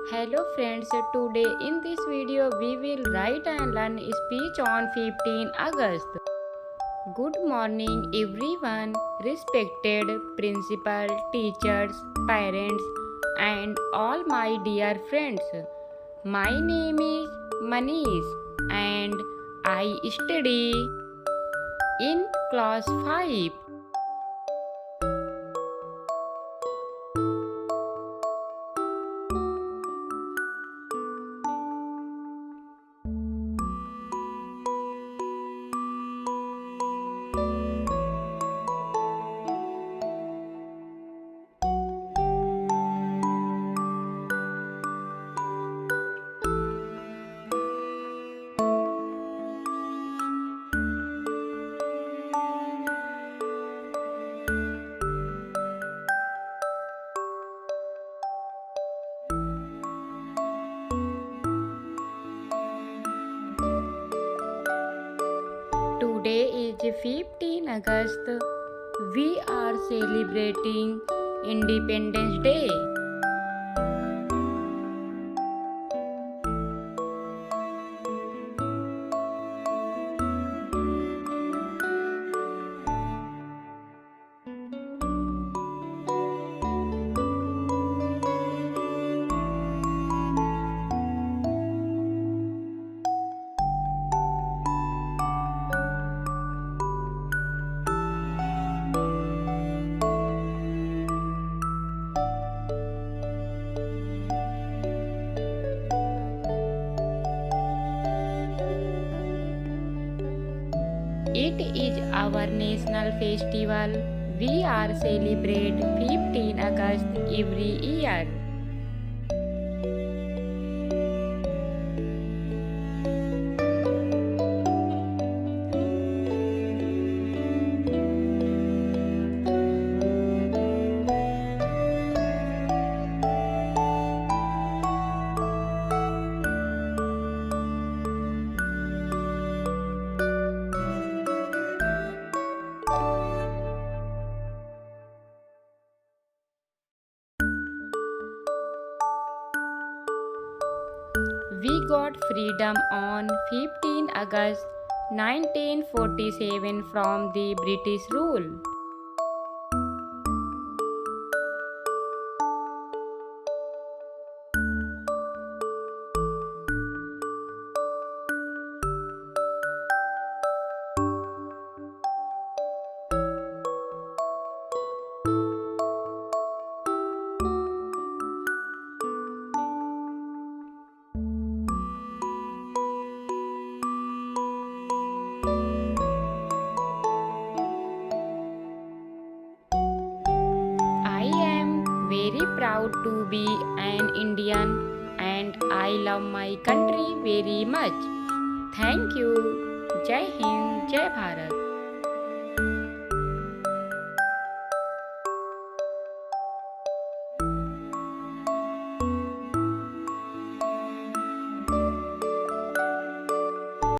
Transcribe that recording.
Hello friends, today in this video we will write and learn speech on 15 August. Good morning everyone, respected principal, teachers, parents and all my dear friends. My name is Manish and I study in class 5. Today is 15 August. We are celebrating Independence Day. It is our national festival. We are celebrate 15 August every year. We got freedom on 15 August 1947 from the British rule. Very proud to be an Indian and I love my country very much. Thank you. Jai Hind, Jai Bharat.